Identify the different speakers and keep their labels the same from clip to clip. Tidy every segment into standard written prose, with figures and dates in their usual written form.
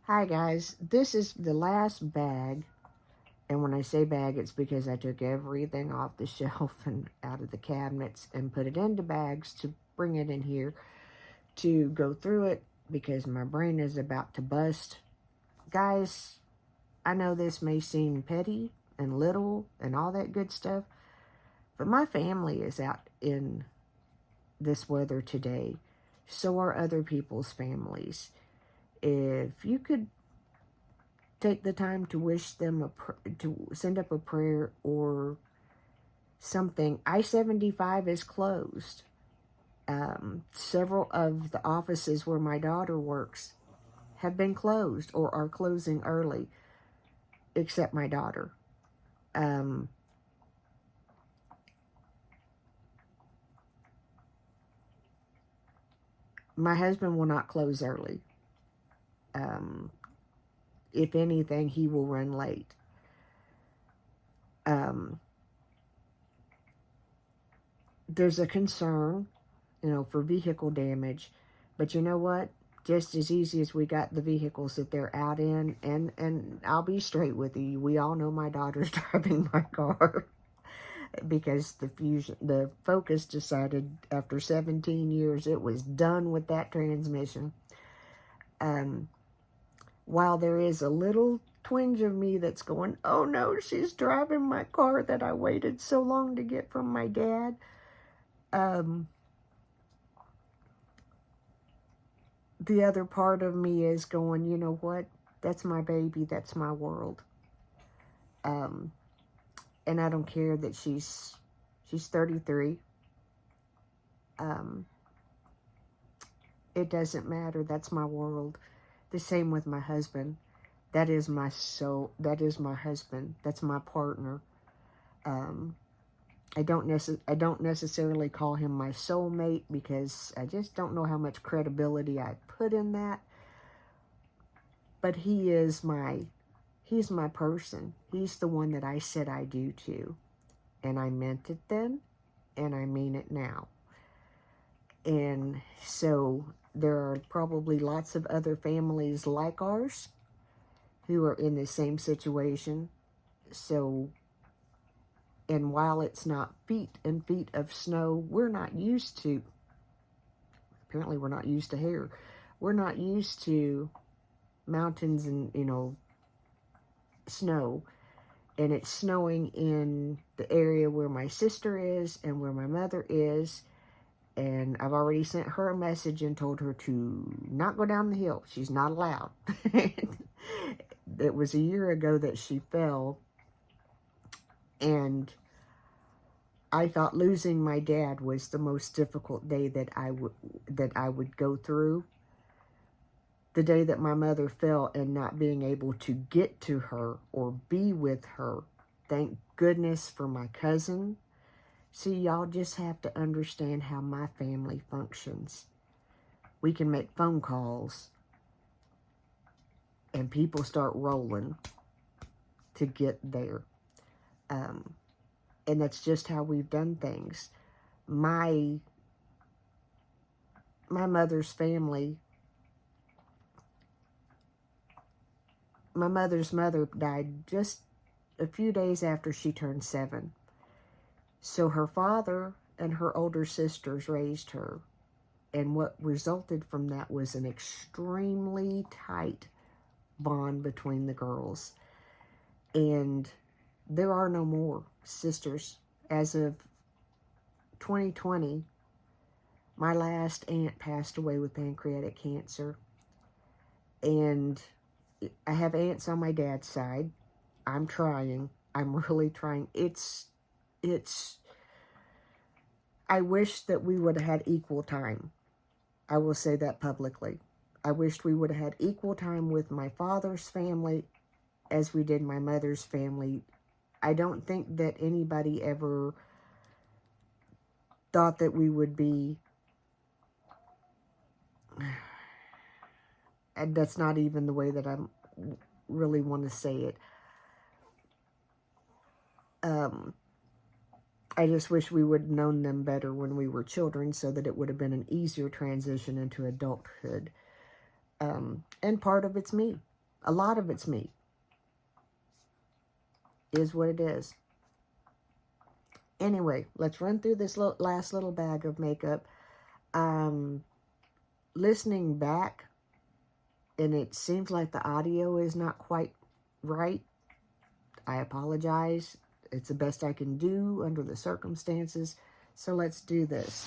Speaker 1: Hi guys, this is the last bag, and when I say bag, it's because I took everything off the shelf and out of the cabinets and put it into bags to bring it in here to go through it because my brain is about to bust. Guys, I know this may seem petty and little and all that good stuff, but my family is out in this weather today. So are other people's families. If you could take the time to wish them to send up a prayer or something. I-75 is closed. Several of the offices where my daughter works have been closed or are closing early, except my daughter. My husband will not close early. If anything, he will run late. There's a concern, for vehicle damage, but you know what? Just as easy as we got the vehicles that they're out in, and I'll be straight with you, we all know my daughter's driving my car because the Focus decided after 17 years it was done with that transmission. While there is a little twinge of me that's going, oh no, she's driving my car that I waited so long to get from my dad. The other part of me is going, you know what? That's my baby. That's my world. And I don't care that she's 33. It doesn't matter. That's my world. The same with my husband. That is my soul. That is my husband. That's my partner. I don't necessarily call him my soulmate because I just don't know how much credibility I put in that. But he's my person. He's the one that I said I do to. And I meant it then, and I mean it now. And so there are probably lots of other families like ours who are in the same situation. So, and while it's not feet and feet of snow, we're not used to, apparently we're not used to hair. We're not used to mountains and, snow. And it's snowing in the area where my sister is and where my mother is. And I've already sent her a message and told her to not go down the hill. She's not allowed. It was a year ago that she fell. And I thought losing my dad was the most difficult day that I would go through. The day that my mother fell and not being able to get to her or be with her. Thank goodness for my cousin. See, y'all just have to understand how my family functions. We can make phone calls and people start rolling to get there. And that's just how we've done things. My mother's family, my mother's mother died just a few days after she turned 7. So her father and her older sisters raised her. And what resulted from that was an extremely tight bond between the girls. And there are no more sisters. As of 2020, my last aunt passed away with pancreatic cancer. And I have aunts on my dad's side. I'm trying. I'm really trying. I wish that we would have had equal time. I will say that publicly. I wished we would have had equal time with my father's family as we did my mother's family. I don't think that anybody ever thought that we would be, and that's not even the way that I really want to say it. I just wish we would have known them better when we were children so that it would have been an easier transition into adulthood. And part of it's me. A lot of it's me. Is what it is. Anyway, let's run through this last little bag of makeup. Listening back, and it seems like the audio is not quite right. I apologize. It's the best I can do under the circumstances. So let's do this.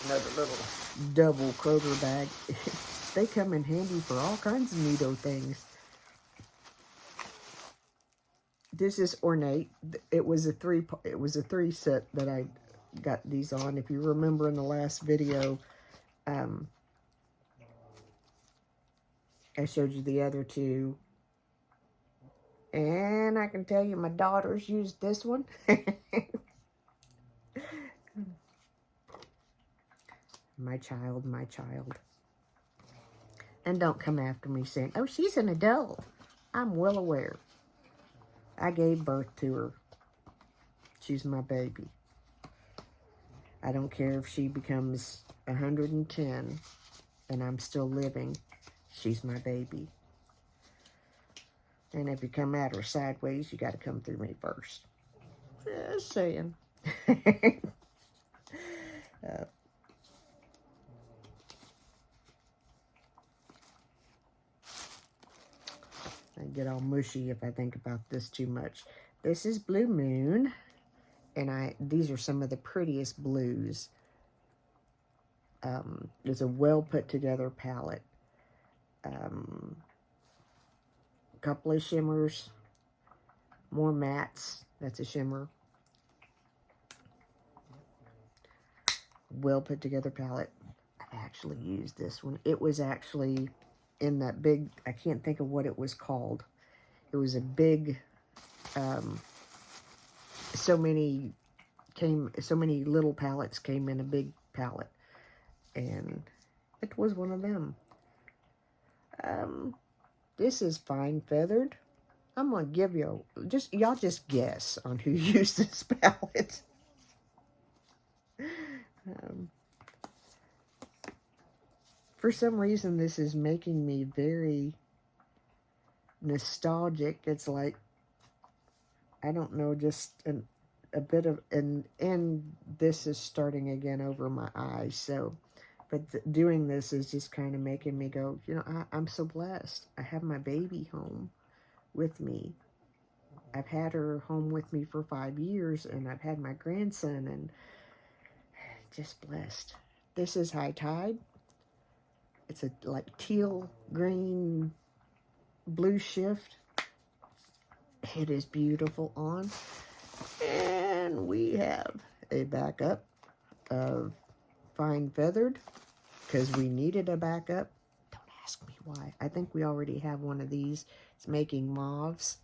Speaker 1: Another little double Kroger bag. They come in handy for all kinds of neato things. This is ornate. It was a three set that I got these on. If you remember in the last video, I showed you the other two. And I can tell you my daughters used this one. My child, my child. And don't come after me saying, oh, she's an adult. I'm well aware. I gave birth to her. She's my baby. I don't care if she becomes 110 and I'm still living. She's my baby. And if you come at her sideways, you got to come through me first. Just saying. I get all mushy if I think about this too much. This is Blue Moon. And these are some of the prettiest blues. It's a well put together palette. Couple of shimmers. More mattes. That's a shimmer. Well put together palette. I've actually used this one. It was actually in that big, I can't think of what it was called. It was a big, so many little palettes came in a big palette. And it was one of them. This is Fine Feathered. I'm going to give you, y'all just guess on who used this palette. For some reason, this is making me very nostalgic. It's like, I don't know, just a bit of, and this is starting again over my eyes. So, but doing this is just kind of making me go, you know, I'm so blessed. I have my baby home with me. I've had her home with me for 5 years, and I've had my grandson, and just blessed. This is High Tide. It's a like teal, green, blue shift. It is beautiful on. And we have a backup of Fine Feathered, because we needed a backup. Don't ask me why. I think we already have one of these. It's making mauves.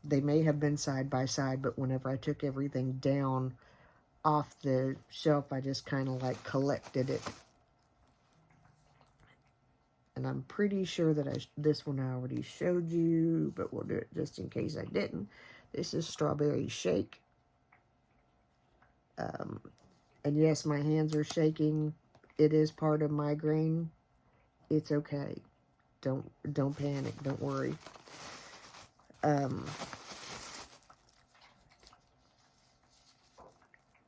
Speaker 1: They may have been side by side, but whenever I took everything down off the shelf, I just kind of like collected it. And I'm pretty sure that this one I already showed you, but we'll do it just in case I didn't. This is Strawberry Shake. And yes, my hands are shaking. It is part of migraine. It's okay. Don't panic. Don't worry.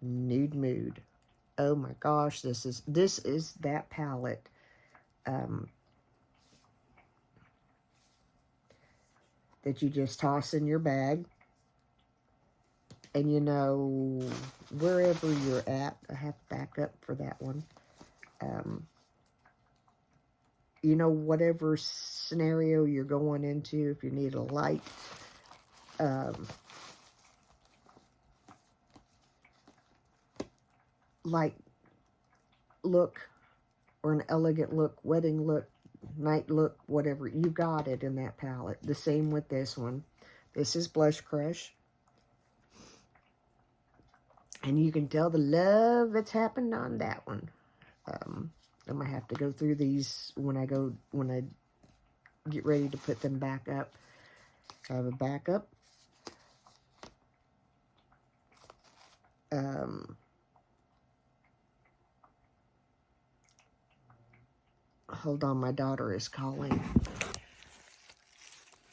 Speaker 1: Nude Mood. Oh my gosh, this is that palette. That you just toss in your bag. And you know, wherever you're at, I have to back up for that one. You know, whatever scenario you're going into, if you need a light, light look, or an elegant look, wedding look, night look, whatever, you got it in that palette. The same with this one. This is Blush Crush. And you can tell the love that's happened on that one. I'm going to have to go through these when I get ready to put them back up. I have a backup. hold on, my daughter is calling.